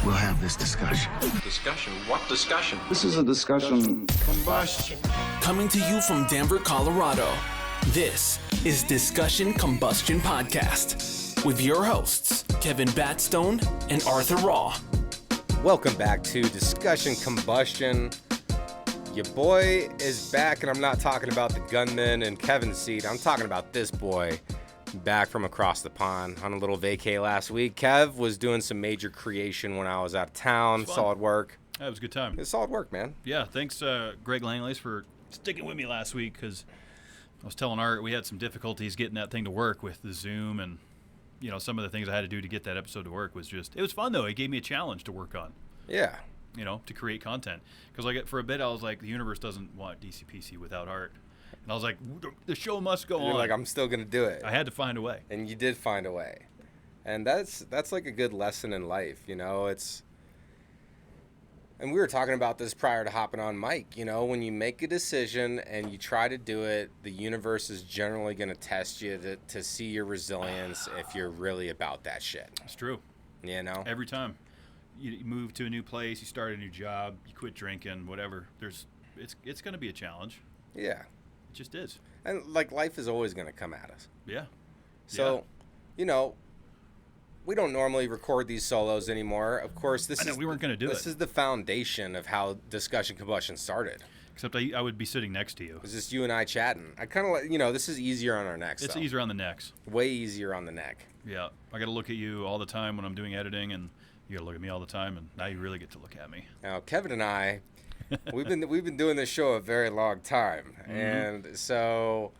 we'll have this discussion. Discussion? What discussion? This is a discussion combustion. Coming to you from Denver, Colorado, this is Discussion Combustion Podcast with your hosts, Kevin Batstone and Arthur Raw. Welcome back to Discussion Combustion. Your boy is back, and I'm not talking about the gunman and Kevin's seat. I'm talking about this boy back from across the pond on a little vacay last week. Kev was doing some major creation when I was out of town. Solid work. That was a good time. It's solid work, man. Yeah, thanks, Greg Langlace, for sticking with me last week, because I was telling Art we had some difficulties getting that thing to work with the Zoom, and some of the things I had to do to get that episode to work was it was fun, though. It gave me a challenge to work on. Yeah. To create content. Because for a bit I was like, the universe doesn't want DCPC without Art. And I was like, the show must go on. You're like, I'm still going to do it. I had to find a way. And you did find a way. And that's like a good lesson in life, it's... And we were talking about this prior to hopping on mic, when you make a decision and you try to do it, the universe is generally going to test you to see your resilience if you're really about that shit. It's true. Every time. You move to a new place, you start a new job, you quit drinking, whatever. It's going to be a challenge. Yeah. It just is. And life is always going to come at us. Yeah. So, we don't normally record these solos anymore. Of course, we weren't going to do it. This is the foundation of how Discussion Combustion started. Except I would be sitting next to you. It's just you and I chatting. I kind of this is easier on our necks. It's easier on the necks. Way easier on the neck. Yeah. I got to look at you all the time when I'm doing editing, and you got to look at me all the time, and now you really get to look at me. Now, Kevin and I, we've been doing this show a very long time, Mm-hmm. and so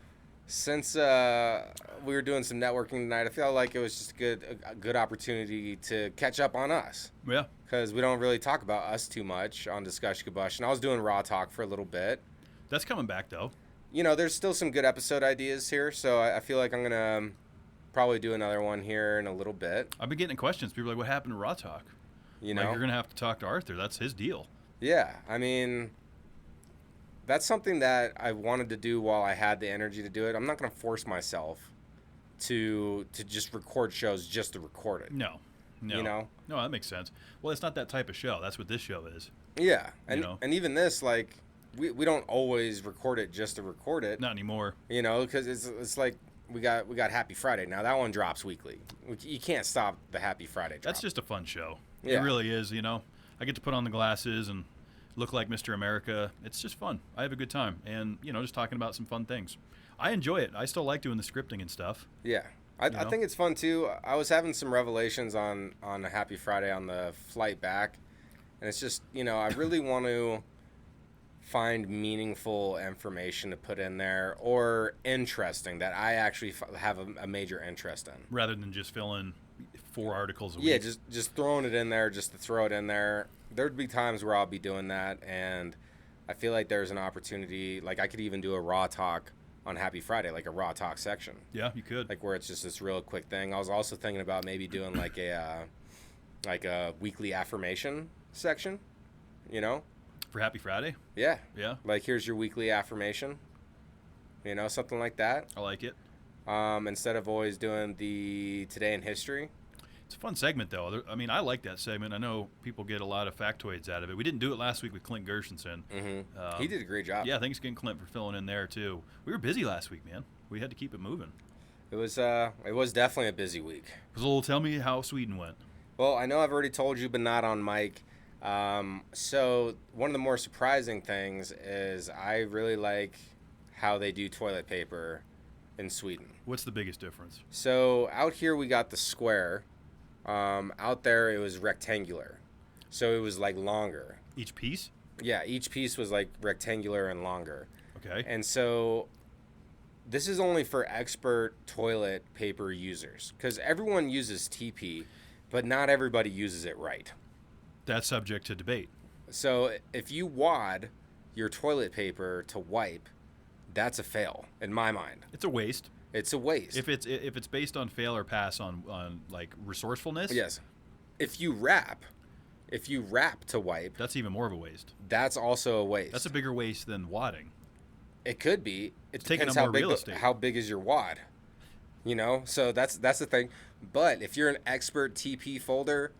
since we were doing some networking tonight, I feel like it was just a good opportunity to catch up on us. Yeah. Because we don't really talk about us too much on Discussion Combustion. I was doing Raw Talk for a little bit. That's coming back, though. There's still some good episode ideas here, so I feel like I'm going to probably do another one here in a little bit. I've been getting questions. People are like, what happened to Raw Talk? You're going to have to talk to Arthur. That's his deal. Yeah, that's something that I wanted to do while I had the energy to do it. I'm not going to force myself to just record shows just to record it. No. No, that makes sense. Well, it's not that type of show. That's what this show is. Yeah, and even this, we don't always record it just to record it. Not anymore. Because it's like we got Happy Friday now. That one drops weekly. You can't stop the Happy Friday drop. That's just a fun show. Yeah. It really is. I get to put on the glasses and look like Mr. America. It's just fun. I have a good time, and just talking about some fun things. I enjoy it. I still like doing the scripting and stuff. Yeah. I think it's fun too. I was having some revelations on a Happy Friday on the flight back, and it's just I really want to find meaningful information to put in there, or interesting that I actually have a major interest in, rather than just filling 4 articles a week. Yeah, just throwing it in there just to throw it in there. There'd be times where I'll be doing that, and I feel like there's an opportunity. I could even do a Raw Talk on Happy Friday, like a Raw Talk section. Yeah, you could. Where it's just this real quick thing. I was also thinking about maybe doing a weekly affirmation section, For Happy Friday? Yeah. Yeah. Here's your weekly affirmation, something like that. I like it. Instead of always doing the Today in History. It's a fun segment, though. I like that segment. I know people get a lot of factoids out of it. We didn't do it last week with Clint Gershenson. Mm-hmm. He did a great job. Yeah, thanks again, Clint, for filling in there, too. We were busy last week, man. We had to keep it moving. It was definitely a busy week. Tell me how Sweden went. Well, I know I've already told you, but not on mic. So one of the more surprising things is I really like how they do toilet paper in Sweden. What's the biggest difference? So out here we got the square. Out there it was rectangular. So it was longer. Each piece? Yeah, each piece was rectangular and longer. Okay. And so this is only for expert toilet paper users, because everyone uses TP, but not everybody uses it right. That's subject to debate. So if you wad your toilet paper to wipe, that's a fail in my mind. It's a waste. It's a waste. If it's based on fail or pass on resourcefulness. Yes. If you wrap to wipe, that's even more of a waste. That's also a waste. That's a bigger waste than wadding. It could be. It taking depends up more real estate. How big is your wad? So that's the thing. But if you're an expert TP folder,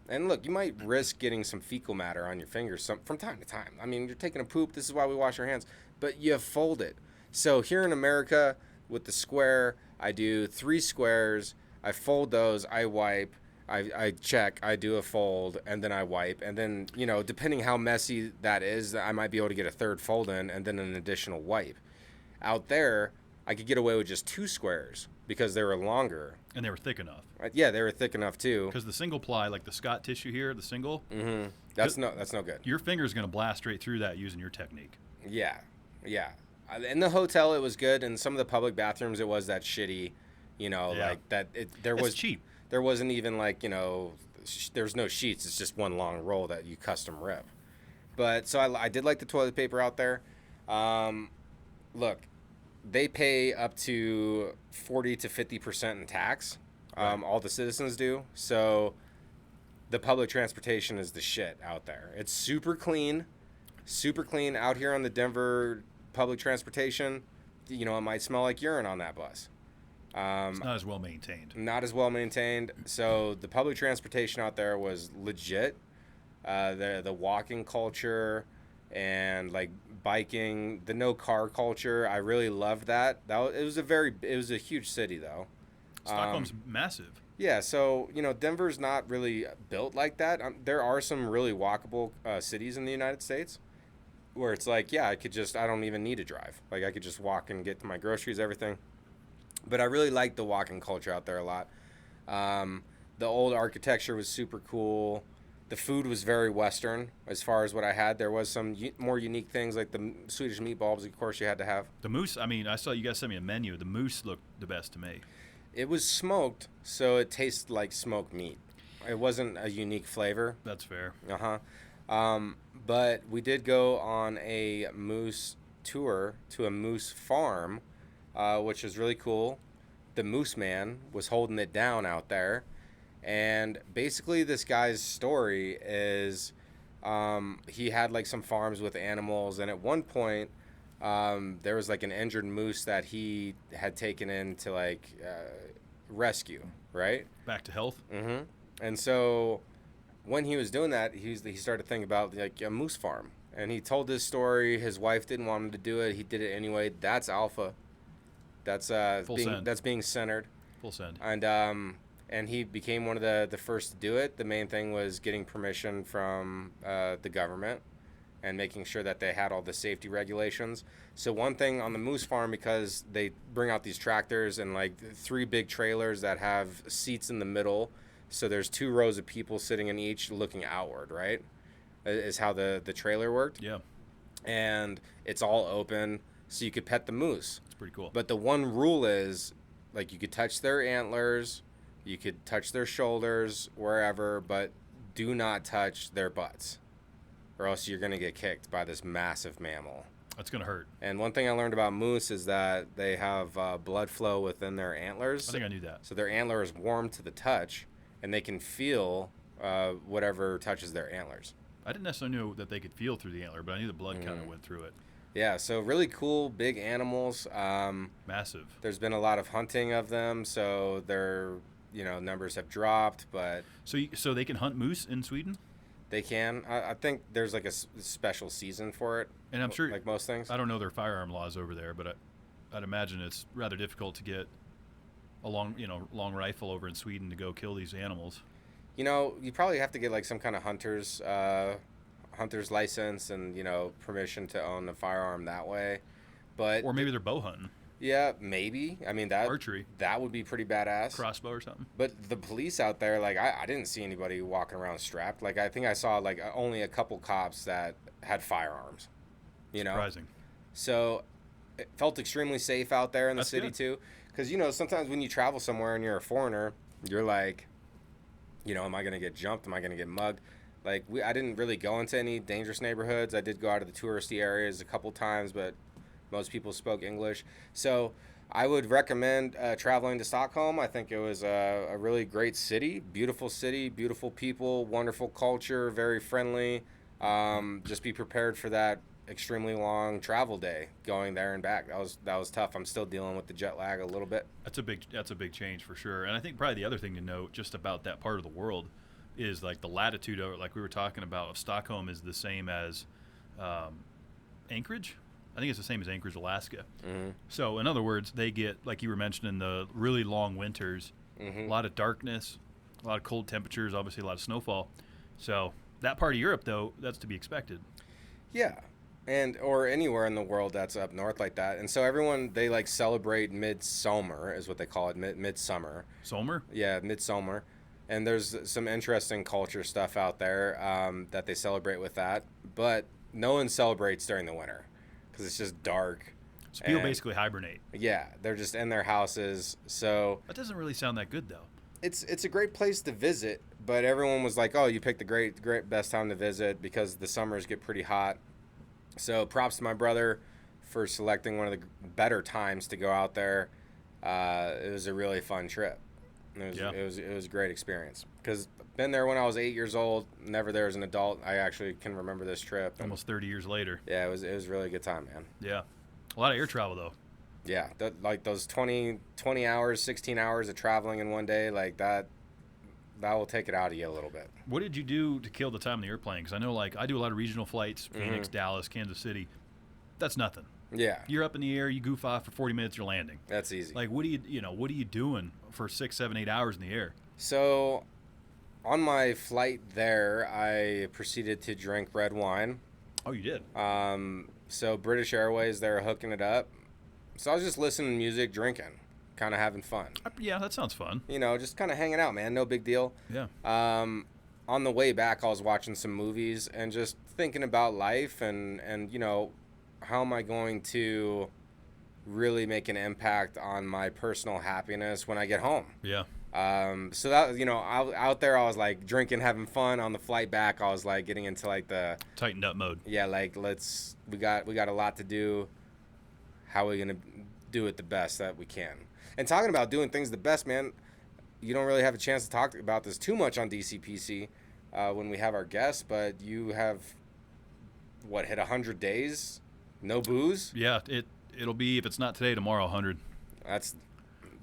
And look, you might risk getting some fecal matter on your fingers from time to time. I mean, you're taking a poop. This is why we wash our hands. But you fold it. So here in America, with the square, I do 3 squares. I fold those. I wipe. I check. I do a fold, and then I wipe. And then, you know, depending how messy that is, I might be able to get a 3rd fold in, and then an additional wipe. Out there, I could get away with just 2 squares because they were longer. And they were thick enough. Yeah, they were thick enough too. Because the single ply, like the Scott tissue here, the single. Mm-hmm. That's no good. Your finger's going to blast straight through that using your technique. Yeah. In the hotel, it was good. In some of the public bathrooms, it was that shitty, you know, like that. Was cheap. There wasn't even like, you know, there's no sheets. It's just one long roll that you custom rip. But so I did like the toilet paper out there. Look, they pay up to 40 to 50% in tax. Right. All the citizens do. So the public transportation is the shit out there. It's super clean out here on the Denver public transportation. You know, it might smell like urine on that bus. It's not as well maintained. Not as well maintained. So the public transportation out there was legit. The walking culture and like biking, the no car culture, I really loved that. It was a huge city though. Stockholm's massive. Yeah, so you know Denver's not really built like that. There are some really walkable cities in the United States where it's like, yeah, I don't even need to drive. Like I could just walk and get to my groceries, everything. But I really liked the walking culture out there a lot. The old architecture was super cool. The food was very Western as far as what I had. There was some more unique things like the Swedish meatballs, of course, you had to have. The moose, I mean, I saw you guys sent me a menu. The moose looked the best to me. It was smoked, so it tasted like smoked meat. It wasn't a unique flavor. That's fair. But we did go on a moose tour to a moose farm, which was really cool. The moose man was holding it down out there. And basically this guy's story is he had like some farms with animals. And at one point, there was like an injured moose that he had taken in to like rescue, right? Back to health. Mm-hmm. And so when he was doing that, he started thinking about like a moose farm. And he told this story. His wife didn't want him to do it. He did it anyway. That's alpha. That's being centered. Full send. And he became one of the first to do it. The main thing was getting permission from the government and making sure that they had all the safety regulations. So one thing on the moose farm, because they bring out these tractors and like 3 big trailers that have seats in the middle. So there's 2 rows of people sitting in each looking outward, right? Is how the trailer worked. Yeah. And it's all open, so you could pet the moose. It's pretty cool. But the one rule is, like, you could touch their antlers, you could touch their shoulders, wherever, but do not touch their butts, or else you're going to get kicked by this massive mammal. That's going to hurt. And one thing I learned about moose is that they have blood flow within their antlers. I think I knew that. So their antler is warm to the touch, and they can feel whatever touches their antlers. I didn't necessarily know that they could feel through the antler, but I knew the blood kind of went through it. Yeah, so really cool, big animals. Massive. There's been a lot of hunting of them, so their numbers have dropped, but So they can hunt moose in Sweden? they can. I think there's like a special season for it. And I'm sure, like most things. I don't know their firearm laws over there, but I'd imagine it's rather difficult to get a long rifle over in Sweden to go kill these animals. You probably have to get like some kind of hunter's license and permission to own a firearm that way. But Or maybe they're bow hunting. Yeah, maybe. I mean that Archery. That would be pretty badass. Crossbow or something. But the police out there, like I didn't see anybody walking around strapped. Like I think I saw like only a couple cops that had firearms. Surprising. So it felt extremely safe out there in the That's city good. too. Because sometimes when you travel somewhere and you're a foreigner, you're like, am I gonna get jumped? Am I gonna get mugged? Like I didn't really go into any dangerous neighborhoods. I did go out of the touristy areas a couple times, but most people spoke English. So I would recommend traveling to Stockholm. I think it was a really great city, beautiful people, wonderful culture, very friendly. Just be prepared for that extremely long travel day going there and back. That was tough. I'm still dealing with the jet lag a little bit. That's a big change for sure. And I think probably the other thing to note just about that part of the world, is like the latitude of, like we were talking about, of Stockholm is the same as Anchorage. I think it's the same as Anchorage, Alaska. Mm-hmm. So in other words, they get, like you were mentioning, the really long winters, a lot of darkness, a lot of cold temperatures, obviously a lot of snowfall. So that part of Europe, though, that's to be expected. Yeah. And or anywhere in the world that's up north like that. And so everyone, they like celebrate midsummer is what they call it, midsummer. Sommer? Yeah, midsummer. And there's some interesting culture stuff out there that they celebrate with that. But no one celebrates during the winter because it's just dark. So people basically hibernate. Yeah, they're just in their houses. So That doesn't really sound that good, though. it's a great place to visit. But everyone was like, oh, you picked the great best time to visit because the summers get pretty hot. So props to my brother for selecting one of the better times to go out there. It was a really fun trip. It was a great experience because been there when I was 8 years old, never there as an adult. I actually can remember this trip. Almost 30 years later. Yeah, it was really a good time, man. Yeah. A lot of air travel, though. Yeah, like those 20 hours, 16 hours of traveling in one day, like that will take it out of you a little bit. What did you do to kill the time in the airplane? Because I know, like, I do a lot of regional flights, Phoenix, Dallas, Kansas City. That's nothing. Yeah. You're up in the air, you goof off for 40 minutes, you're landing. That's easy. Like, what are you doing for 6, 7, 8 hours in the air? So on my flight there, I proceeded to drink red wine. Oh, you did? So British Airways, they're hooking it up. So I was just listening to music, drinking, kind of having fun. Yeah, that sounds fun. You know, just kind of hanging out, man. No big deal. Yeah. On the way back, I was watching some movies and just thinking about life and you know, how am I going to really make an impact on my personal happiness when I get home? Yeah. So that, you know, out there, I was like drinking, having fun. On the flight back, I was like getting into like the Tightened up mode. yeah, like we got a lot to do. How are we gonna do it the best that we can? And talking about doing things the best, man, you don't really have a chance to talk about this too much on DCPC when we have our guests, but you have hit 100 days, no booze. Yeah, it'll be, if it's not today, tomorrow, 100.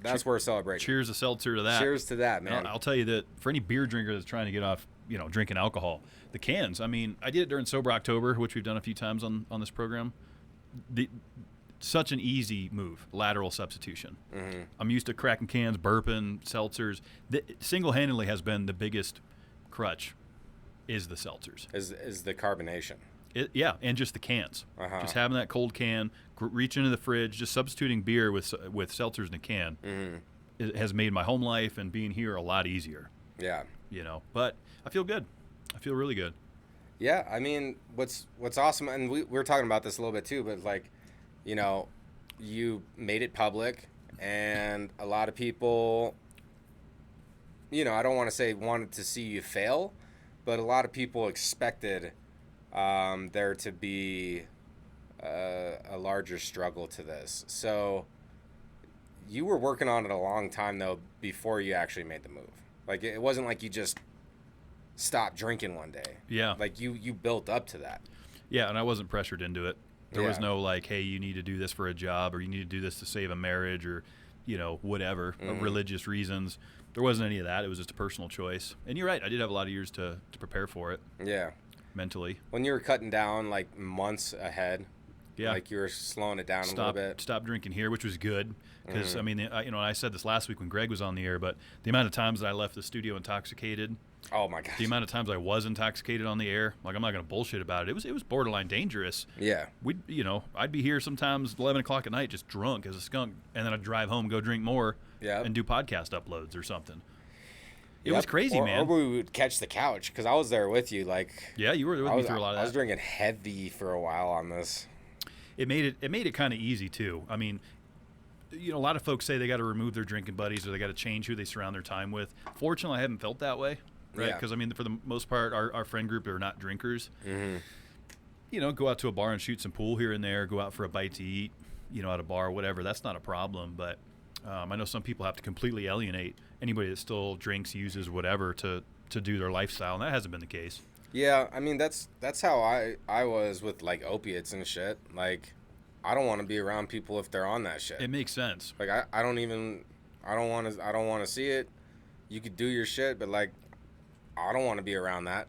That's worth celebrating. Cheers to seltzer to that. Cheers to that, man. I'll tell you that for any beer drinker that's trying to get off, drinking alcohol, the cans. I mean, I did it during Sober October, which we've done a few times on this program. Such an easy move, lateral substitution. Mm-hmm. I'm used to cracking cans, burping, seltzers. Single-handedly has been the biggest crutch is the seltzers. Is the carbonation. Yeah, and just the cans. Uh-huh. Just having that cold can, reach into the fridge, just substituting beer with seltzers in a can it has made my home life and being here a lot easier. Yeah. But I feel good. I feel really good. Yeah, I mean, what's awesome, and we were talking about this a little bit too, but like, you made it public, and a lot of people, I don't want to say wanted to see you fail, but a lot of people expected there to be a larger struggle to this. So you were working on it a long time, though, before you actually made the move. Like, it wasn't like you just stopped drinking one day. Yeah. Like, you built up to that. Yeah, and I wasn't pressured into it. There was no, like, hey, you need to do this for a job, or you need to do this to save a marriage, or, whatever, religious reasons. There wasn't any of that. It was just a personal choice. And you're right. I did have a lot of years to prepare for it. Yeah. Mentally. When you were cutting down, like, months ahead, yeah, like you were slowing it down a little bit. Stop drinking here, which was good. Because, I mean, I said this last week when Greg was on the air, but the amount of times that I left the studio intoxicated. Oh, my gosh. The amount of times I was intoxicated on the air. Like, I'm not going to bullshit about it. It was borderline dangerous. Yeah. I'd be here sometimes 11 o'clock at night just drunk as a skunk, and then I'd drive home, go drink more, and do podcast uploads or something. It was crazy, man. Or we would catch the couch, because I was there with you. Like, yeah, you were with me through a lot of that. I was drinking heavy for a while on this. It made it kind of easy, too. I mean, a lot of folks say they got to remove their drinking buddies or they got to change who they surround their time with. Fortunately, I haven't felt that way, right? Because, I mean, for the most part, our friend group are not drinkers. Mm-hmm. Go out to a bar and shoot some pool here and there, go out for a bite to eat, at a bar, whatever. That's not a problem. But I know some people have to completely alienate anybody that still drinks, uses, whatever to do their lifestyle, and that hasn't been the case. Yeah, I mean, that's how I was with, like, opiates and shit. Like, I don't want to be around people if they're on that shit. It makes sense. Like, I don't want to see it. You could do your shit, but, like, I don't want to be around that.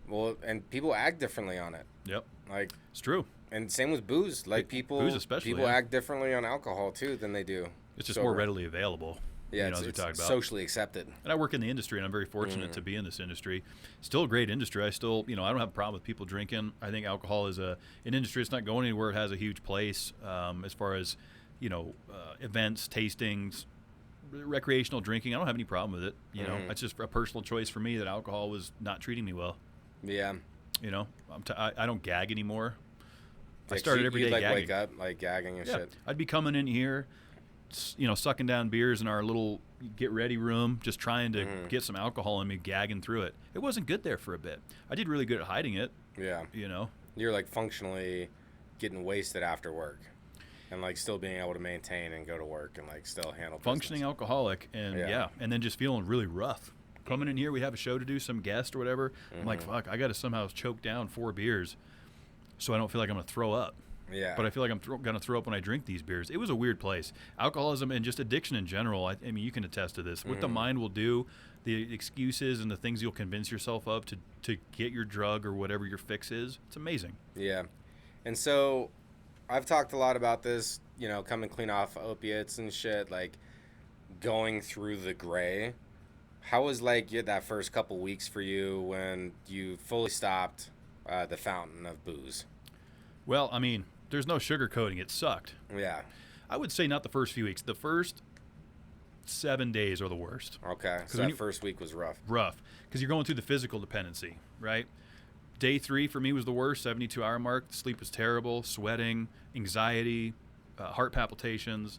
Well, and people act differently on it. Yep. Like, it's true. and same with booze. Like Booze especially, people yeah. act differently on alcohol too than they do. It's just sober. more readily available. Yeah, as we it's talked about. socially accepted. And I work in the industry, and I'm very fortunate to be in this industry. Still a great industry. I still, I don't have a problem with people drinking. I think alcohol is an industry that's not going anywhere. It has a huge place as far as, events, tastings, recreational drinking. I don't have any problem with it. It's just a personal choice for me that alcohol was not treating me well. Yeah. I don't gag anymore. I Like, started every day like gagging. wake up like gagging and shit. I'd be coming in here, sucking down beers in our little get ready room, just trying to get some alcohol in me, gagging through it. It wasn't good there for a bit. I did really good at hiding it. Yeah. You're like functionally getting wasted after work, and like still being able to maintain and go to work and like still handle functioning business. Alcoholic, and and then just feeling really rough. Coming in here, we have a show to do, some guest or whatever. I'm like, fuck, I got to somehow choke down 4 beers so I don't feel like I'm going to throw up. Yeah. But I feel like I'm going to throw up when I drink these beers. It was a weird place. Alcoholism and just addiction in general, I mean, you can attest to this. What the mind will do, the excuses and the things you'll convince yourself of to get your drug or whatever your fix is, it's amazing. Yeah. And so I've talked a lot about this, coming clean off opiates and shit, like going through the gray. How was that first couple weeks for you when you fully stopped the fountain of booze? Well, I mean, there's no sugarcoating. It sucked. Yeah. I would say not the first few weeks. The first 7 days are the worst. Okay. So that first week was rough. Rough. Because you're going through the physical dependency, right? Day 3 for me was the worst, 72-hour mark. Sleep was terrible, sweating, anxiety, heart palpitations,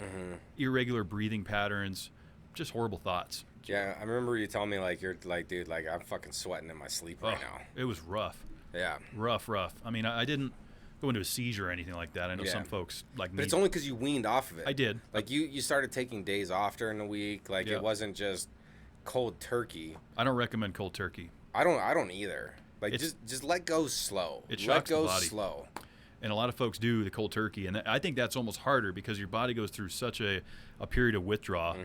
irregular breathing patterns, just horrible thoughts. Yeah, I remember you telling me, you're like, dude, I'm fucking sweating in my sleep right now. It was rough. Yeah. Rough. I mean, I didn't go into a seizure or anything like that. I know some folks like me. But it's only because you weaned off of it. I did. You started taking days off during the week. It wasn't just cold turkey. I don't recommend cold turkey. I don't either. Just let go slow. It shocks the body. Let go slow. And a lot of folks do the cold turkey, and I think that's almost harder because your body goes through such a period of withdrawal,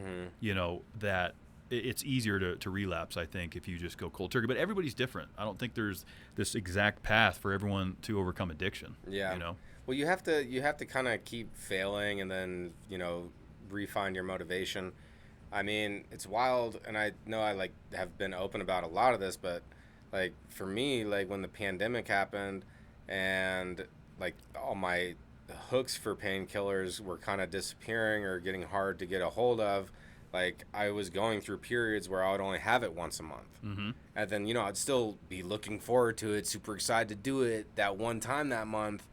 that it's easier to relapse, I think, if you just go cold turkey. But everybody's different. I don't think there's this exact path for everyone to overcome addiction. Yeah. Well, you have to kind of keep failing and then, refine your motivation. I mean, it's wild, and I know I have been open about a lot of this, but for me, when the pandemic happened and all my hooks for painkillers were kind of disappearing or getting hard to get a hold of, I was going through periods where I would only have it once a month. And then, I'd still be looking forward to it, super excited to do it that one time that month.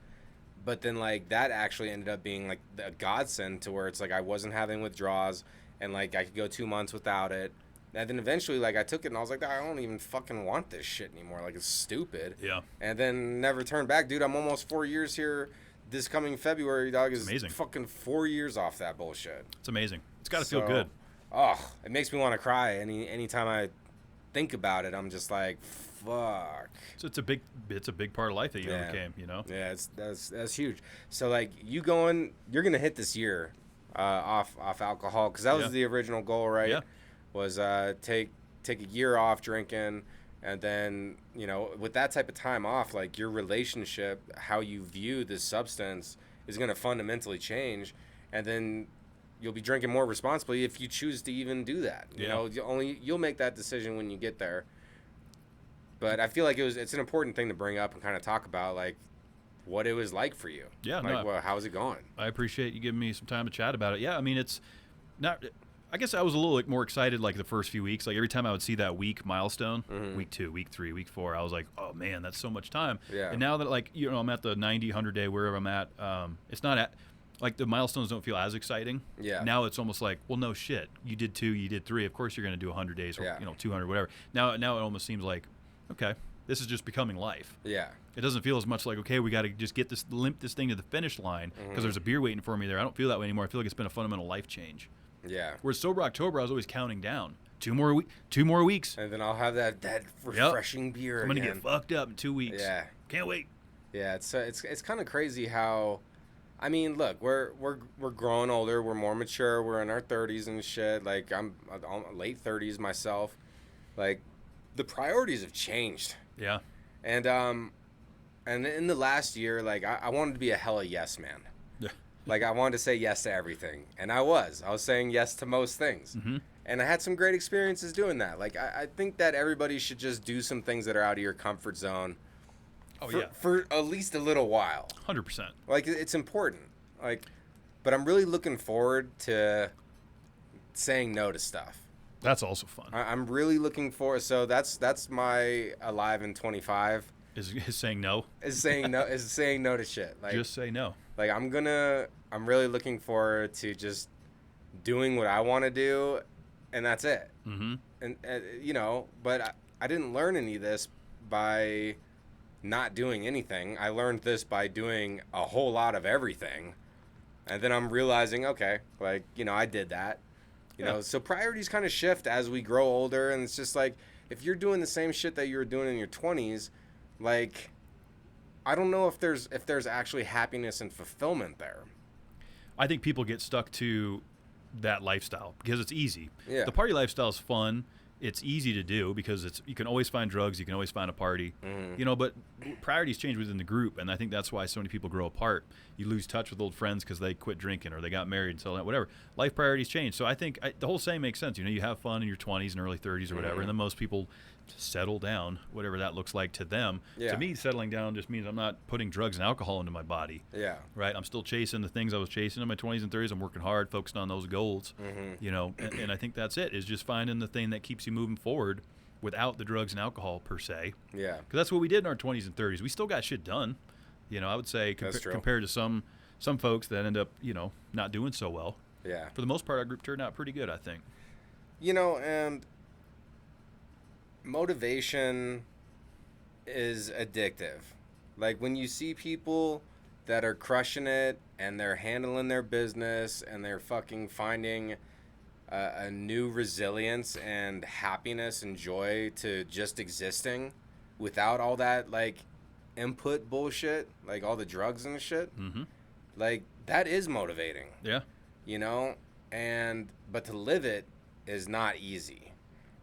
But then, that actually ended up being, a godsend to where it's, I wasn't having withdrawals and, I could go 2 months without it. And then eventually, I took it and I was like, I don't even fucking want this shit anymore. It's stupid. Yeah. And then never turned back. Dude, I'm almost 4 years here. This coming February, dog, is amazing. Fucking 4 years off that bullshit. It's amazing. It's got to feel good. Oh, it makes me want to cry. Anytime I think about it, I'm just like, fuck. So it's a big part of life that you overcame, Yeah, that's huge. So you're gonna hit this year off alcohol, because that was the original goal, right? Yeah. Was take a year off drinking, and then with that type of time off, your relationship, how you view this substance is gonna fundamentally change, and then you'll be drinking more responsibly if you choose to even do that. You'll make that decision when you get there. But I feel it's an important thing to bring up and kind of talk about, what it was like for you. Yeah. How's it going? I appreciate you giving me some time to chat about it. Yeah. I mean, it's not. I guess I was a little more excited the first few weeks. Every time I would see that week milestone, week 2, week 3, week 4, I was like, oh man, that's so much time. Yeah. And now that I'm at the 90, 100 day, wherever I'm at, it's not at. The milestones don't feel as exciting. Yeah. Now it's almost well, no shit. You did 2, you did 3. Of course you're going to do 100 days or 200, whatever. Now it almost seems okay, this is just becoming life. Yeah. It doesn't feel as much okay, we got to just limp this thing to the finish line because there's a beer waiting for me there. I don't feel that way anymore. I feel it's been a fundamental life change. Yeah. Whereas Sober October, I was always counting down. 2 more weeks. And then I'll have that refreshing beer I'm going to again. get fucked up in 2 weeks. Yeah. Can't wait. Yeah, it's kind of crazy how, I mean, look, we're growing older, we're more mature, we're in our 30s and shit. I'm late 30s myself. the priorities have changed. Yeah. And in the last year, like, I wanted to be a hella yes man. Yeah. Like, I wanted to say yes to everything. And I was saying yes to most things. Mm-hmm. And I had some great experiences doing that. Like, I think that everybody should just do some things that are out of your comfort zone. Oh, For at least a little while. 100%. Like, it's important. Like, but I'm really looking forward to saying no to stuff. That's also fun. I'm really looking forward. So that's my Alive in 25. Is saying no? Is saying no to shit. Like, Just say no. Like, I'm really looking forward to just doing what I want to do, and that's it. Mm-hmm. And you know, but I didn't learn any of this by not doing anything. I learned this by doing a whole lot of everything, and then I'm realizing, okay, like, you know, I did that. You know, so priorities kind of shift as we grow older, and it's just like, if you're doing the same shit that you were doing in your 20s, like, I don't know if there's actually happiness and fulfillment there. I think people get stuck to that lifestyle because it's easy. Yeah. The party lifestyle is fun. It's easy to do because you can always find drugs, you can always find a party, you know, but priorities change within the group, and I think that's why so many people grow apart. You lose touch with old friends because they quit drinking or they got married and so on, whatever. Life priorities change. So I think the whole saying makes sense. You know, you have fun in your 20s and early 30s or whatever, and then most people settle down, whatever that looks like to them. Yeah. To me, settling down just means I'm not putting drugs and alcohol into my body. Yeah. Right? I'm still chasing the things I was chasing in my 20s and 30s. I'm working hard, focusing on those goals, you know, and I think that's it, is just finding the thing that keeps you moving forward without the drugs and alcohol per se. Yeah. Because that's what we did in our 20s and 30s. We still got shit done. You know, I would say compared to some folks that end up, you know, not doing so well. Yeah. For the most part, our group turned out pretty good, I think. You know, and motivation is addictive. Like, when you see people that are crushing it and they're handling their business and they're fucking finding a new resilience and happiness and joy to just existing without all that, like, input bullshit, like all the drugs and shit, like, that is motivating. Yeah. You know, but to live it is not easy.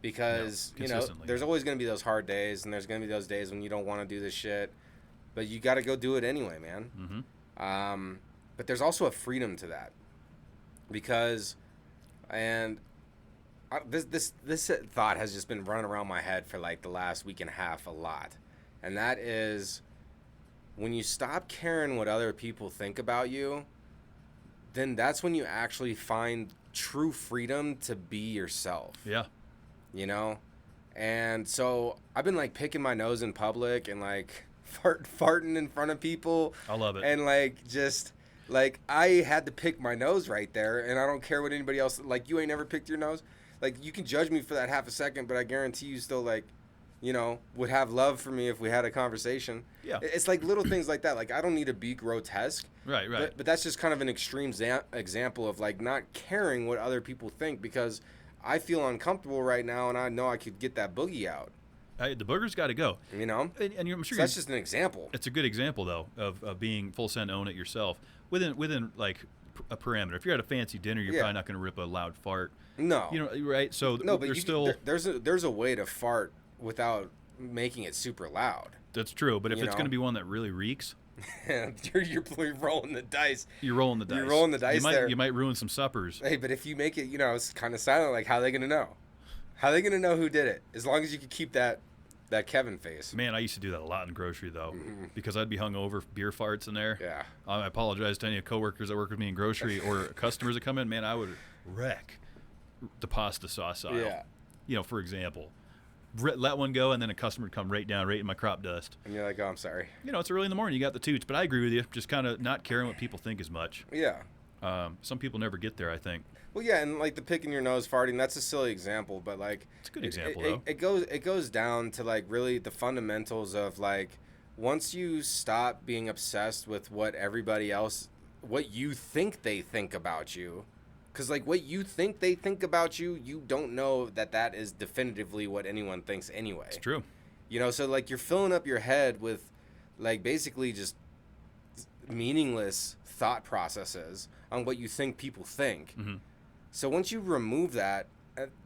Because, you know, there's always going to be those hard days, and there's going to be those days when you don't want to do this shit, but you got to go do it anyway, man. But there's also a freedom to that, because, this thought has just been running around my head for like the last week and a half a lot, and that is, when you stop caring what other people think about you, then that's when you actually find true freedom to be yourself. Yeah. You know? And so I've been like picking my nose in public and like farting in front of people. I love it. And like, just like, I had to pick my nose right there, and I don't care what anybody else, like, you ain't never picked your nose. Like, you can judge me for that half a second, but I guarantee you still, like, you know, would have love for me if we had a conversation. Yeah. It's like little things like that. Like, I don't need to be grotesque. Right. But that's just kind of an extreme example of like not caring what other people think, because I feel uncomfortable right now, and I know I could get that boogie out. The booger's got to go. You know? And I'm sure so that's just an example. It's a good example, though, of being full send, own it yourself within like a parameter. If you're at a fancy dinner, you're probably not going to rip a loud fart. No. You know, right? So no, but there's a way to fart without making it super loud. That's true. But if it's going to be one that really reeks, you're rolling the dice. You're rolling the dice. You're rolling the dice there. You might ruin some suppers. Hey, but if you make it, you know, it's kind of silent. Like, how are they going to know? How are they going to know who did it? As long as you can keep that Kevin face. Man, I used to do that a lot in grocery, though, because I'd be hungover, beer farts in there. Yeah. I apologize to any coworkers that work with me in grocery or customers that come in. Man, I would wreck the pasta sauce aisle. Yeah. You know, for example, let one go, and then a customer would come right in my crop dust. And you're like, oh, I'm sorry. You know, it's early in the morning. You got the toots, but I agree with you. Just kind of not caring what people think as much. Yeah. Some people never get there, I think. Well, yeah, and like the picking your nose, farting, that's a silly example, but like it's a good example, though. It goes down to like really the fundamentals of like, once you stop being obsessed with what everybody else, what you think they think about you, because like what you think they think about you, you don't know that is definitively what anyone thinks anyway. It's true. You know, so like you're filling up your head with like basically just meaningless thought processes on what you think people think. So once you remove that,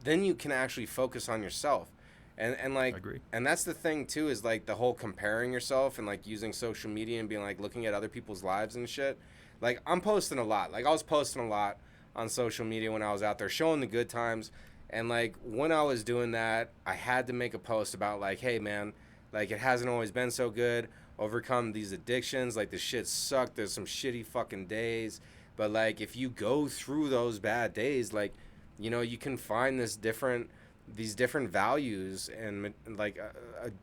then you can actually focus on yourself. And like, I agree. and that's the thing too, is like the whole comparing yourself and like using social media and being like looking at other people's lives and shit. Like, I'm posting a lot. Like, I was posting a lot on social media when I was out there showing the good times. And like, when I was doing that, I had to make a post about like, hey man, like, it hasn't always been so good. Overcome these addictions. Like, the shit sucked. There's some shitty fucking days. But like, if you go through those bad days, like, you know, you can find these different values and like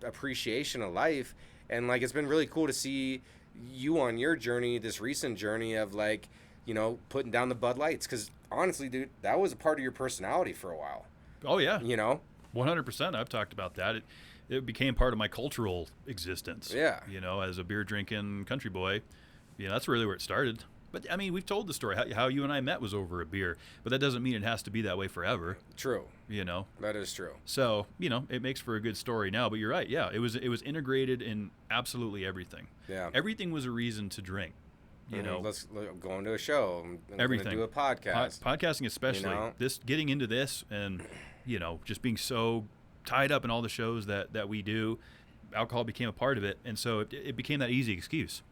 appreciation of life. And like, it's been really cool to see you on your journey, this recent journey of like, you know, putting down the Bud Lights, because honestly, dude, that was a part of your personality for a while. Oh yeah, you know, 100%. I've talked about that. It became part of my cultural existence. Yeah, you know, as a beer drinking country boy, you know, that's really where it started. But I mean, we've told the story how you and I met was over a beer, but that doesn't mean it has to be that way forever. True. You know, that is true. So, you know, it makes for a good story now. But you're right. Yeah, it was integrated in absolutely everything. Yeah, everything was a reason to drink. You know, let's go into a show. I'm everything. Do a podcast. Podcasting, especially. You know? This getting into this, and you know, just being so tied up in all the shows that we do. Alcohol became a part of it, and so it became that easy excuse.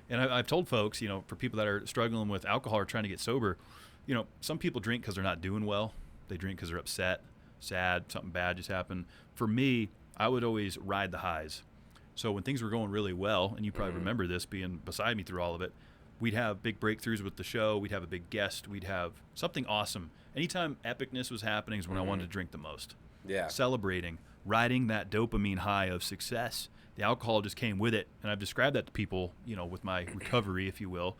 And I've told folks, you know, for people that are struggling with alcohol or trying to get sober, you know, some people drink because they're not doing well. They drink because they're upset, sad, something bad just happened. For me, I would always ride the highs. So when things were going really well, and you probably remember this being beside me through all of it, we'd have big breakthroughs with the show. We'd have a big guest. We'd have something awesome. Anytime epicness was happening is when I wanted to drink the most. Yeah. Celebrating, riding that dopamine high of success. The alcohol just came with it, and I've described that to people, you know, with my recovery, if you will.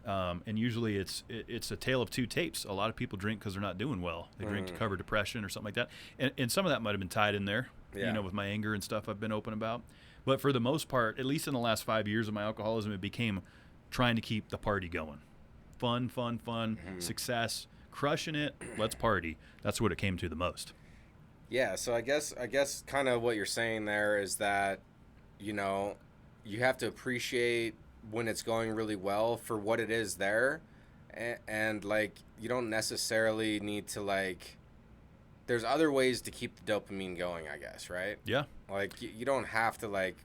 And usually it's a tale of two tapes. A lot of people drink because they're not doing well. They drink to cover depression or something like that. And some of that might have been tied in there, you know, with my anger and stuff I've been open about. But for the most part, at least in the last 5 years of my alcoholism, it became trying to keep the party going. Fun, success, crushing it, let's party. That's what it came to the most. Yeah, so I guess kind of what you're saying there is that, you know, you have to appreciate when it's going really well for what it is there, and like, you don't necessarily need to, like, there's other ways to keep the dopamine going, I guess, right? Yeah. Like, you don't have to, like,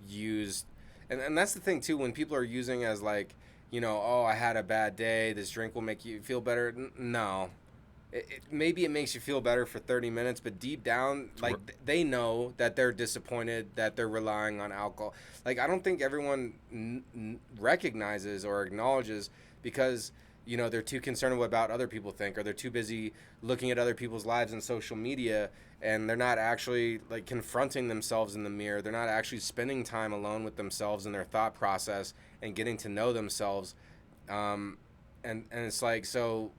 use, and that's the thing too, when people are using as like, you know, oh, I had a bad day, this drink will make you feel better. No. Maybe it makes you feel better for 30 minutes, but deep down, like, they know that they're disappointed that they're relying on alcohol. Like, I don't think everyone recognizes or acknowledges, because, you know, they're too concerned about other people think, or they're too busy looking at other people's lives on social media, and they're not actually, like, confronting themselves in the mirror. They're not actually spending time alone with themselves and their thought process and getting to know themselves. And it's like, so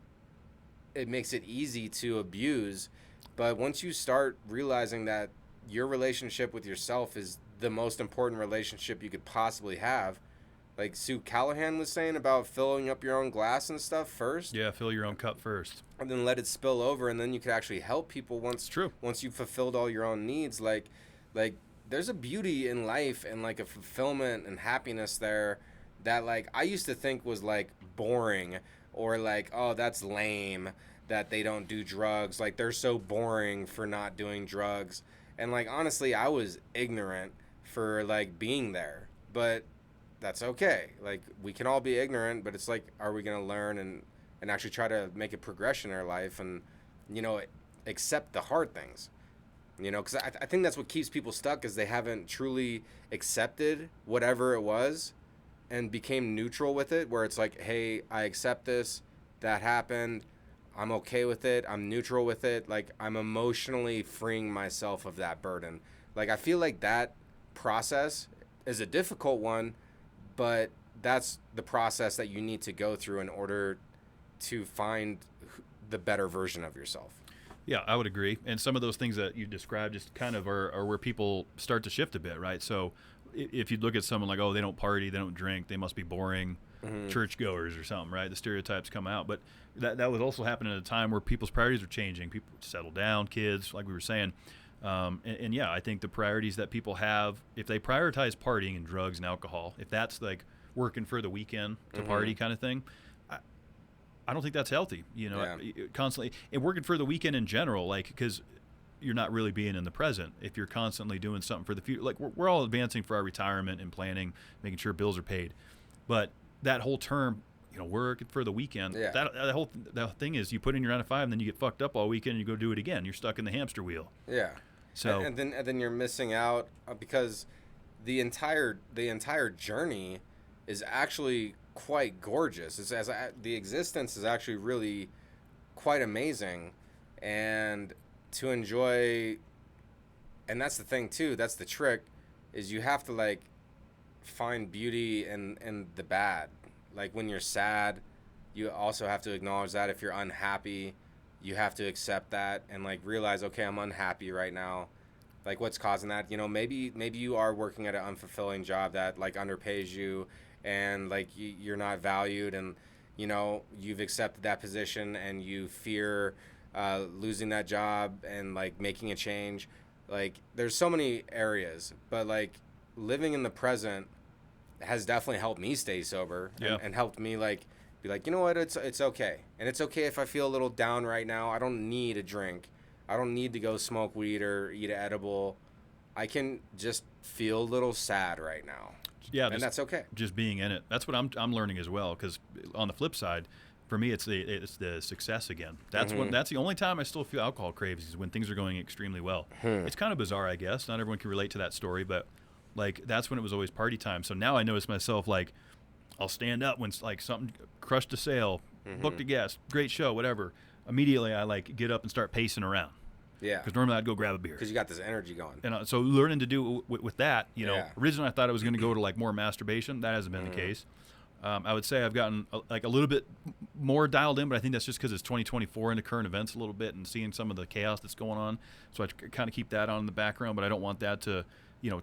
it makes it easy to abuse. But once you start realizing that your relationship with yourself is the most important relationship you could possibly have, like Sue Callahan was saying about filling up your own glass and stuff first. Yeah, fill your own cup first. And then let it spill over, and then you could actually help people once you've fulfilled all your own needs. Like there's a beauty in life and like a fulfillment and happiness there that, like, I used to think was like boring, or like, oh, that's lame that they don't do drugs. Like, they're so boring for not doing drugs. And like, honestly, I was ignorant for like being there, but that's okay. Like, we can all be ignorant, but it's like, are we going to learn and actually try to make a progression in our life and, you know, accept the hard things, you know? Because I think that's what keeps people stuck, is they haven't truly accepted whatever it was and became neutral with it, where it's like, hey, I accept this, that happened, I'm okay with it, I'm neutral with it, like, I'm emotionally freeing myself of that burden. Like, I feel like that process is a difficult one, but that's the process that you need to go through in order to find the better version of yourself. Yeah, I would agree. And some of those things that you described just kind of are where people start to shift a bit, right? So if you look at someone like, oh, they don't party, they don't drink, they must be boring churchgoers or something, right? The stereotypes come out. But that was also happening at a time where people's priorities were changing. People settled down, kids, like we were saying. And yeah, I think the priorities that people have, if they prioritize partying and drugs and alcohol, if that's like working for the weekend to party kind of thing, I don't think that's healthy, you know. Constantly, and working for the weekend in general, like, because you're not really being in the present. If you're constantly doing something for the future, like we're all advancing for our retirement and planning, making sure bills are paid. But that whole term, work for the weekend, that thing is you put in your 9 to 5 and then you get fucked up all weekend and you go do it again. You're stuck in the hamster wheel. Yeah. So and then you're missing out because the entire journey is actually quite gorgeous. The existence is actually really quite amazing, and to enjoy. And that's the thing too. That's the trick, is you have to like find beauty in the bad. Like when you're sad, you also have to acknowledge that. If you're unhappy, you have to accept that and like realize, okay, I'm unhappy right now. Like what's causing that? Maybe you are working at an unfulfilling job that like underpays you, and like you're not valued, and you've accepted that position and you fear losing that job and like making a change. Like there's so many areas, but like living in the present has definitely helped me stay sober and helped me like be like, you know what, it's okay. And it's okay if I feel a little down right now. I don't need a drink. I don't need to go smoke weed or eat an edible. I can just feel a little sad right now. Yeah, and that's okay. Just being in it. That's what I'm learning as well, cuz on the flip side, for me it's the success again. That's that's the only time I still feel alcohol craves, is when things are going extremely well. It's kind of bizarre, I guess. Not everyone can relate to that story, but like that's when it was always party time. So now I notice myself like I'll stand up when like something crushed a sale, booked a guest, great show, whatever. Immediately I like get up and start pacing around. Yeah. Because normally I'd go grab a beer. Because you got this energy going. And so learning to do with that, originally I thought I was going to go to like more masturbation. That hasn't been the case. I would say I've gotten like a little bit more dialed in, but I think that's just because it's 2024 into current events a little bit and seeing some of the chaos that's going on. So I kind of keep that on in the background, but I don't want that to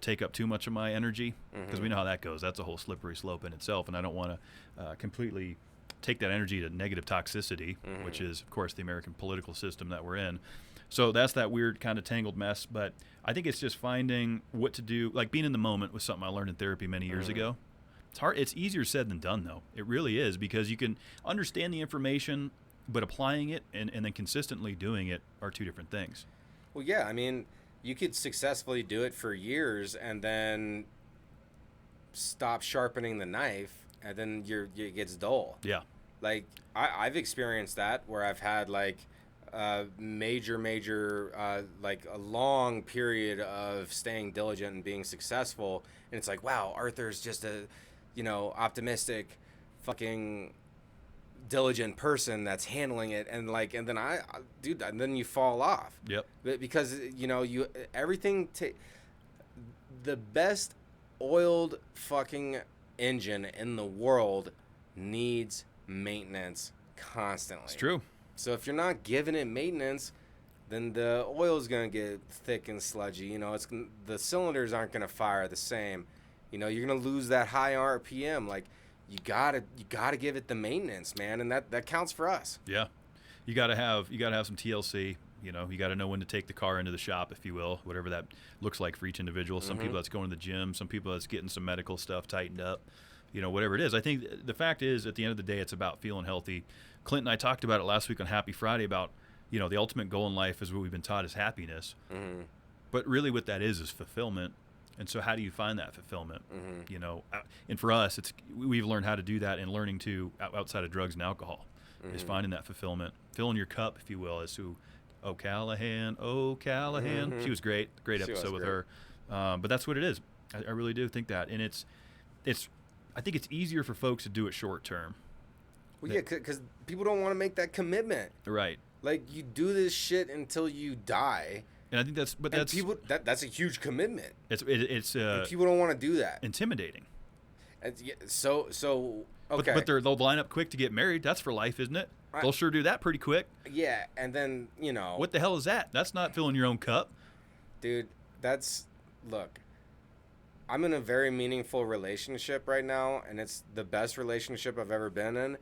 take up too much of my energy, because we know how that goes. That's a whole slippery slope in itself, and I don't want to completely take that energy to negative toxicity, which is, of course, the American political system that we're in. So that's that weird kind of tangled mess, but I think it's just finding what to do, like being in the moment was something I learned in therapy many years ago. It's hard. It's easier said than done, though. It really is, because you can understand the information, but applying it and then consistently doing it are two different things. Well, yeah, I mean, you could successfully do it for years and then stop sharpening the knife, and then it gets dull. Yeah. Like I've experienced that, where I've had like major like a long period of staying diligent and being successful, and it's like, wow, Arthur's just a optimistic fucking diligent person that's handling it, and then and then you fall off. Yep. Because the best oiled fucking engine in the world needs maintenance constantly. It's true. So if you're not giving it maintenance, then the oil's gonna get thick and sludgy. The cylinders aren't gonna fire the same. You're gonna lose that high RPM. Like you gotta give it the maintenance, man, and that counts for us. Yeah, you gotta have some TLC. You got to know when to take the car into the shop, if you will, whatever that looks like for each individual. Some people that's going to the gym, some people that's getting some medical stuff tightened up, whatever it is. I think the fact is, at the end of the day, it's about feeling healthy. Clint and I talked about it last week on Happy Friday about, the ultimate goal in life is what we've been taught is happiness. But really what that is fulfillment. And so how do you find that fulfillment? And for us, we've learned how to do that, and learning to, outside of drugs and alcohol, is finding that fulfillment, filling your cup, if you will, as to Callahan. She was great episode with her. But that's what it is. I really do think that, and I think it's easier for folks to do it short term. Well, yeah, because people don't want to make that commitment. Right. Like you do this shit until you die. And I think that's a huge commitment. It's people don't want to do that. Intimidating. So okay. But they'll line up quick to get married. That's for life, isn't it? They'll sure do that pretty quick. Yeah, and then what the hell is that? That's not filling your own cup, dude. Look. I'm in a very meaningful relationship right now, and it's the best relationship I've ever been in,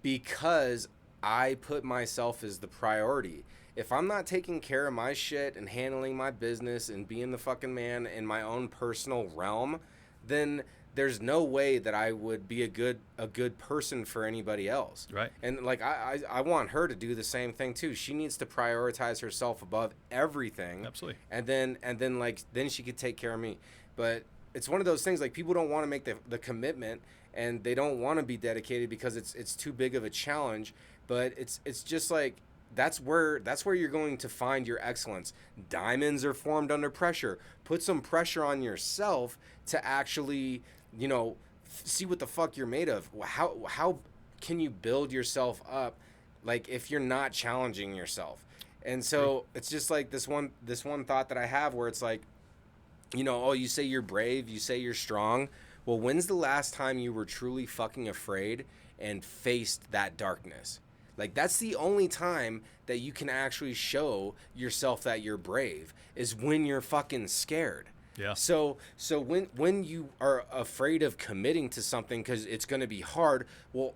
because I put myself as the priority. If I'm not taking care of my shit and handling my business and being the fucking man in my own personal realm, then there's no way that I would be a good person for anybody else. Right. And like I want her to do the same thing too. She needs to prioritize herself above everything. Absolutely. And then like then she could take care of me. But it's one of those things, like, people don't want to make the commitment, and they don't want to be dedicated because it's too big of a challenge. But it's just like, that's where you're going to find your excellence. Diamonds are formed under pressure. Put some pressure on yourself to actually, see what the fuck you're made of. How can you build yourself up, like, if you're not challenging yourself? And so it's just like this one thought that I have, where it's like, you say you're brave, you say you're strong. Well, when's the last time you were truly fucking afraid and faced that darkness? Like, that's the only time that you can actually show yourself that you're brave, is when you're fucking scared. Yeah. So when you are afraid of committing to something because it's going to be hard, well,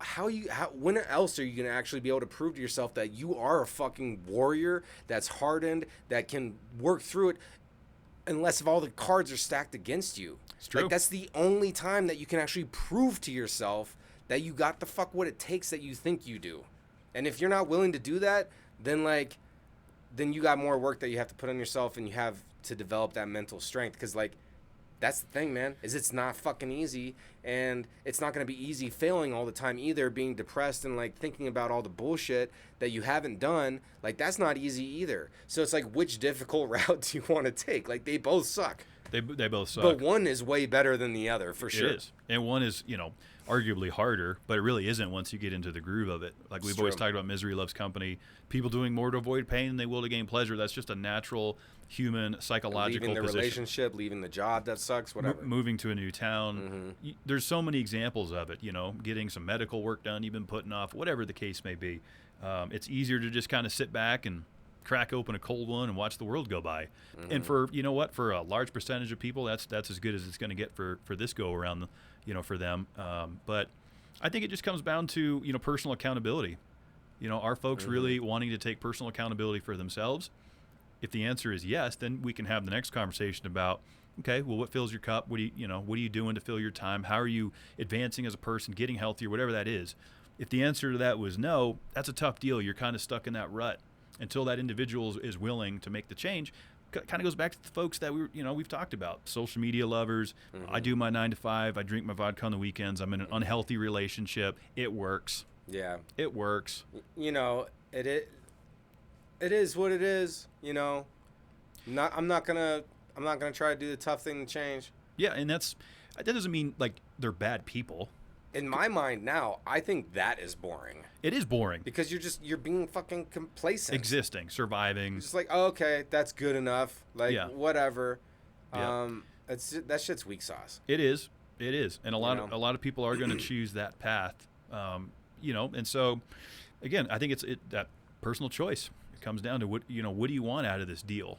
when else are you going to actually be able to prove to yourself that you are a fucking warrior that's hardened, that can work through it, unless if all the cards are stacked against you? It's true. Like, that's the only time that you can actually prove to yourself that you got the fuck what it takes that you think you do. And if you're not willing to do that, then you got more work that you have to put on yourself, and you have to develop that mental strength. Because, like, that's the thing, man, is it's not fucking easy, and it's not going to be easy failing all the time either, being depressed and, like, thinking about all the bullshit that you haven't done. Like, that's not easy either. So it's like, which difficult route do you want to take? Like, they both suck. They both suck. But one is way better than the other, for sure. It is. And one is, arguably harder, but it really isn't once you get into the groove of it. Like, we've always talked about misery loves company, people doing more to avoid pain than they will to gain pleasure. That's just a natural human psychological leaving the position. Relationship, leaving the job that sucks, whatever. Moving to a new town. There's so many examples of it, getting some medical work done you've been putting off, whatever the case may be. It's easier to just kind of sit back and crack open a cold one and watch the world go by. And for, for a large percentage of people, that's as good as it's going to get for this go around, for them. But I think it just comes down to, personal accountability. Are folks really wanting to take personal accountability for themselves? If the answer is yes, then we can have the next conversation about, okay, well, what fills your cup? What are you doing to fill your time? How are you advancing as a person, getting healthier, whatever that is? If the answer to that was no, that's a tough deal. You're kind of stuck in that rut until that individual is willing to make the change. Kind of goes back to the folks that we've talked about. Social media lovers. I do my 9 to 5. I drink my vodka on the weekends. I'm in an unhealthy relationship. It works. Yeah. It works. It is what it is. I'm not gonna try to do the tough thing to change. Yeah, and that doesn't mean like they're bad people. In my mind now, I think that is boring. It is boring because you're being fucking complacent. Existing, surviving. It's just like, oh, okay, that's good enough. Like, whatever. Yeah. That shit's weak sauce. It is, and a lot of people are going to choose that path. And so, again, I think it's that personal choice. It comes down to what do you want out of this deal?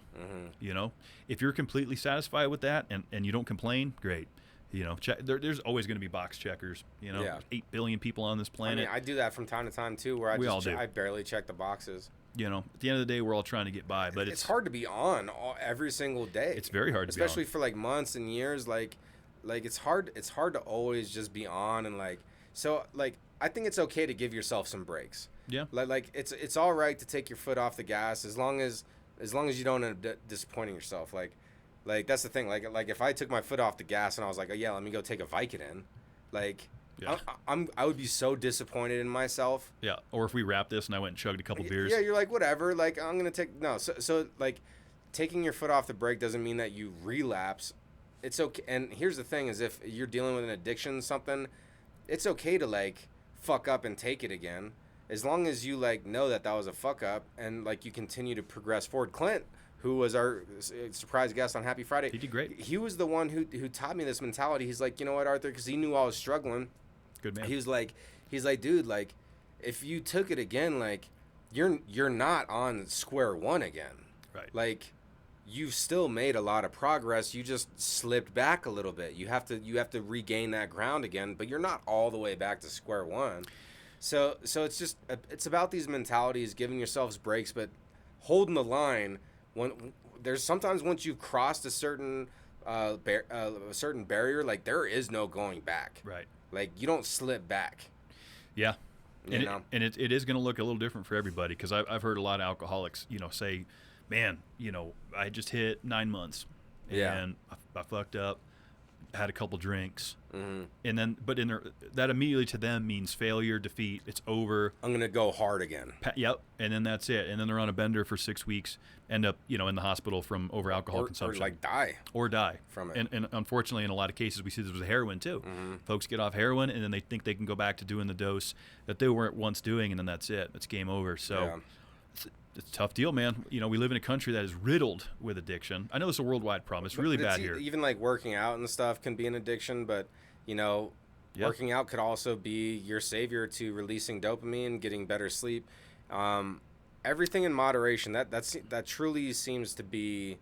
If you're completely satisfied with that and you don't complain, great. There's always going to be box checkers. 8 billion people on this planet. I do that from time to time too, where I barely check the boxes. At the end of the day, we're all trying to get by, but it's hard to be on every single day. It's very hard to be on, especially for like months and years. Like it's hard to always just be on, and I think it's okay to give yourself some breaks. Yeah. Like it's all right to take your foot off the gas as long as you don't end up disappointing yourself. Like that's the thing. Like if I took my foot off the gas and I was like, oh yeah, let me go take a Vicodin, I would be so disappointed in myself. Yeah. Or if we wrap this and I went and chugged a couple beers. Yeah, you're like, whatever. Like, I'm gonna take So like, taking your foot off the brake doesn't mean that you relapse. It's okay. And here's the thing: is if you're dealing with an addiction, something, it's okay to like fuck up and take it again, as long as you like know that was a fuck up and like you continue to progress forward. Clint, who was our surprise guest on Happy Friday. He did great. He was the one who taught me this mentality. He's like, you know what, Arthur? Because he knew I was struggling. Good man. He's like, dude, like, if you took it again, like, you're not on square one again. Right. Like, you've still made a lot of progress. You just slipped back a little bit. You have to regain that ground again, but you're not all the way back to square one. So it's about these mentalities, giving yourselves breaks, but holding the line. When there's sometimes once you've crossed a certain a certain barrier, like there is no going back. Right. Like you don't slip back. Yeah. You know? It is going to look a little different for everybody, because I've heard a lot of alcoholics, say, man, I just hit 9 months and I fucked up, had a couple drinks, and then that immediately to them means failure, defeat, it's over. I'm gonna go hard again. Yep, and then that's it, and then they're on a bender for 6 weeks, end up in the hospital from over alcohol consumption, or like die from it. And unfortunately, in a lot of cases, we see this with heroin too. Folks get off heroin, and then they think they can go back to doing the dose that they weren't once doing, and then that's it. It's game over. So. It's a tough deal, man. We live in a country that is riddled with addiction. I know it's a worldwide problem. It's really bad here. Even like working out and stuff can be an addiction, but working out could also be your savior to releasing dopamine, getting better sleep. Everything in moderation. That truly seems to be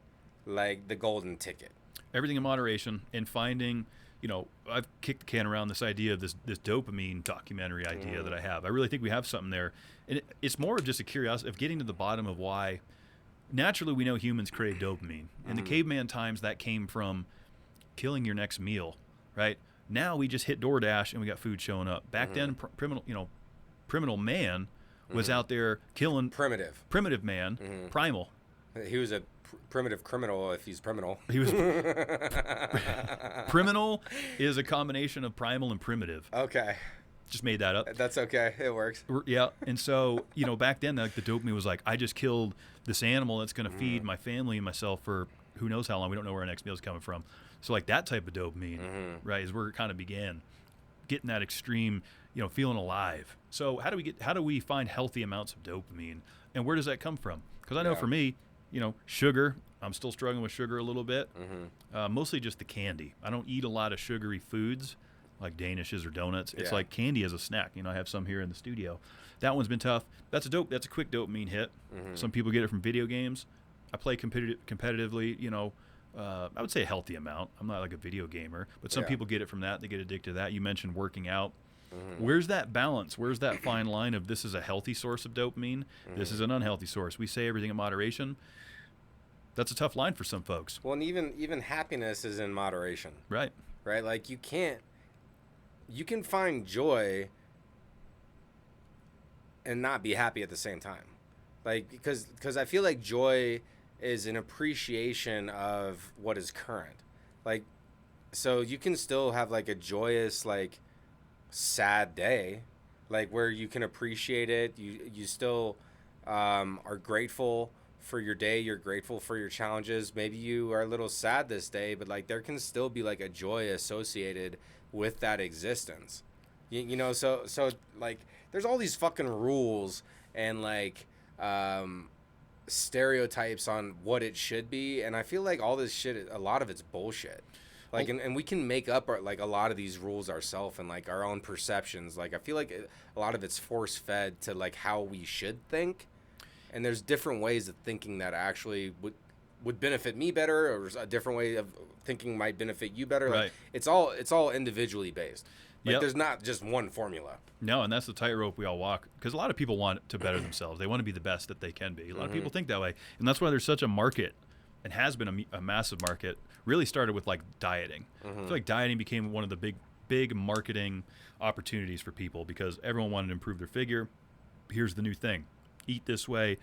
like the golden ticket. Everything in moderation, and finding. I've kicked the can around this idea of this dopamine documentary idea that I have. I really think we have something there. And it's more of just a curiosity of getting to the bottom of why. Naturally, we know humans crave dopamine. In the caveman times, that came from killing your next meal, right? Now we just hit DoorDash and we got food showing up. Back then, primitive man was out there killing. Primitive man, primal. He was a primitive criminal if he's criminal. He was criminal is a combination of primal and primitive. Okay. Just made that up. That's okay. It works. Yeah. And so, back then, like the dopamine was like, I just killed this animal that's going to feed my family and myself for who knows how long. We don't know where our next meal is coming from. So like that type of dopamine, right, is where it kind of began. Getting that extreme, feeling alive. So how do we find healthy amounts of dopamine, and where does that come from? Because I know for me, sugar, I'm still struggling with sugar a little bit. Mostly just the candy. I don't eat a lot of sugary foods like Danishes or donuts. It's like candy as a snack. I have some here in the studio. That one's been tough. That's a quick dopamine hit. Some people get it from video games. I play competitively, I would say a healthy amount. I'm not like a video gamer, but some people get it from that. They get addicted to that. You mentioned working out. Where's that balance? Where's that fine line of this is a healthy source of dopamine, this is an unhealthy source? We say everything in moderation. That's a tough line for some folks. Well, and even happiness is in moderation. Right. Like you can find joy and not be happy at the same time. Like because I feel like joy is an appreciation of what is current. Like so you can still have like a joyous like sad day, like where you can appreciate it. You still are grateful for your day. You're grateful for your challenges. Maybe you are a little sad this day, but like there can still be like a joy associated with that existence. So like there's all these fucking rules and like stereotypes on what it should be, and I feel like all this shit, a lot of it's bullshit. Like, and we can make up like a lot of these rules ourselves and like our own perceptions. Like, I feel like a lot of it's force fed to like how we should think, and there's different ways of thinking that actually would benefit me better, or a different way of thinking might benefit you better. Right. Like, it's all individually based. Like, there's not just one formula. No, and that's the tightrope we all walk, because a lot of people want to better themselves. They want to be the best that they can be. A lot of people think that way, and that's why there's such a market, and has been a massive market. Really started with like dieting. I feel like dieting became one of the big marketing opportunities for people, because everyone wanted to improve their figure. Here's the new thing: eat this way,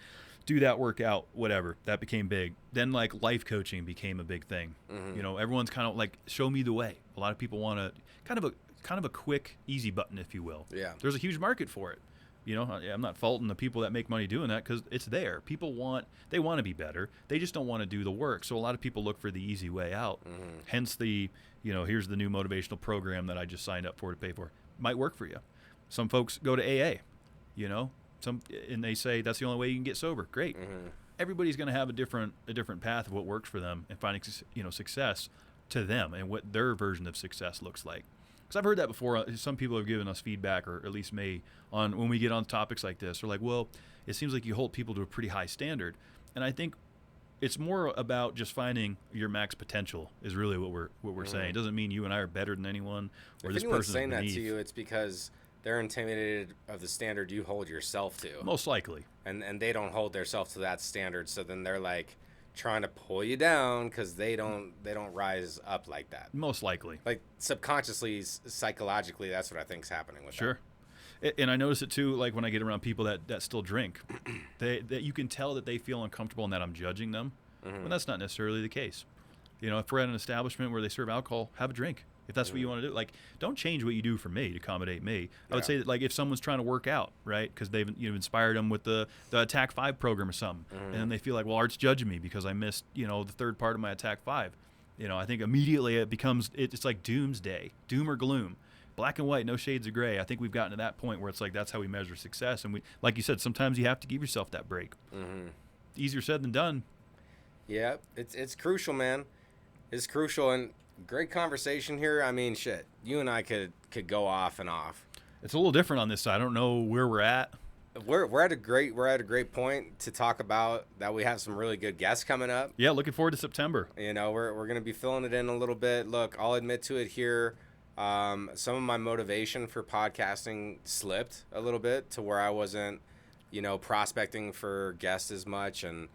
do that workout, whatever. That became big. Then like life coaching became a big thing. Everyone's kind of like, show me the way. A lot of people want to kind of a quick, easy button, if you will. Yeah. There's a huge market for it. I'm not faulting the people that make money doing that, because it's there. People want to be better. They just don't want to do the work. So a lot of people look for the easy way out. Hence the, here's the new motivational program that I just signed up for to pay for. Might work for you. Some folks go to AA, and they say that's the only way you can get sober. Great. Everybody's going to have a different path of what works for them, and finding, success to them and what their version of success looks like. Because I've heard that before. Some people have given us feedback, or at least me, on when we get on topics like this. They're like, well, it seems like you hold people to a pretty high standard. And I think it's more about just finding your max potential is really what we're saying. It doesn't mean you and I are better than anyone, or if this anyone's person's saying beneath. that to you, it's because they're intimidated of the standard you hold yourself to. Most likely. And they don't hold themselves to that standard, so then they're like trying to pull you down because they don't rise up like that. Most likely. Like subconsciously, psychologically, that's what I think's happening with Sure. And I notice it too, like when I get around people that still drink, that you can tell that they feel uncomfortable and that I'm judging them. But that's not necessarily the case. You know, if we're at an establishment where they serve alcohol, have a drink. If that's what you want to do, like, don't change what you do for me to accommodate me. I would say that, like, if someone's trying to work out, right, because they've inspired them with the Attack 5 program or something, and then they feel like, well, Art's judging me because I missed, the third part of my Attack 5. I think immediately it becomes, it's like doomsday, doom or gloom, black and white, no shades of gray. I think we've gotten to that point where it's like that's how we measure success. And we, like you said, sometimes you have to give yourself that break. Easier said than done. Yeah, it's crucial, man. It's crucial, and great conversation here. I mean, shit, you and I could go off and off. It's a little different on this side. I don't know where we're at. We're at a great point to talk about that. We have some really good guests coming up. Yeah, looking forward to September. We're gonna be filling it in a little bit. Look, I'll admit to it here. Some of my motivation for podcasting slipped a little bit to where I wasn't, prospecting for guests as much. And,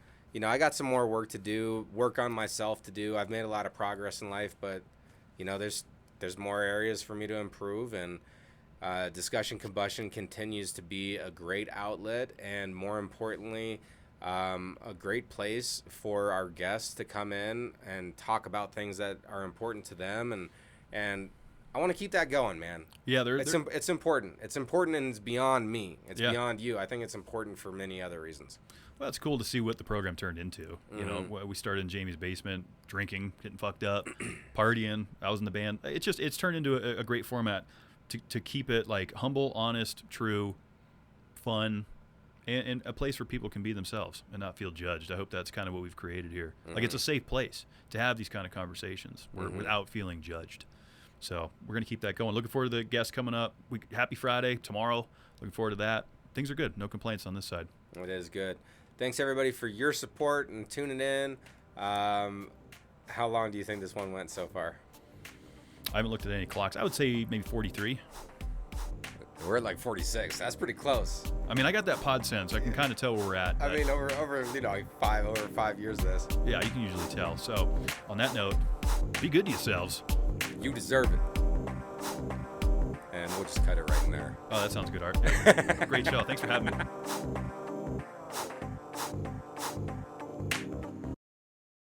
I got some more work to do, work on myself to do. I've made a lot of progress in life, but, there's more areas for me to improve. And Discussion Combustion continues to be a great outlet and, more importantly, a great place for our guests to come in and talk about things that are important to them. And I want to keep that going, man. Yeah, it's important. It's important, and it's beyond me. It's beyond you. I think it's important for many other reasons. Well, it's cool to see what the program turned into. We started in Jamie's basement, drinking, getting fucked up, partying. I was in the band. It's turned into a great format to keep it like humble, honest, true, fun, and a place where people can be themselves and not feel judged. I hope that's kind of what we've created here. Like, it's a safe place to have these kind of conversations without feeling judged. So we're going to keep that going. Looking forward to the guests coming up. Happy Friday tomorrow. Looking forward to that. Things are good. No complaints on this side. It is good. Thanks, everybody, for your support and tuning in. How long do you think this one went so far? I haven't looked at any clocks. I would say maybe 43. We're at like 46. That's pretty close. I mean, I got that pod sense. I can kind of tell where we're at. I mean, over over 5 years of this. Yeah, you can usually tell. So on that note, be good to yourselves. You deserve it. And we'll just cut it right in there. Oh, that sounds good, Art. Hey, great show. Thanks for having me.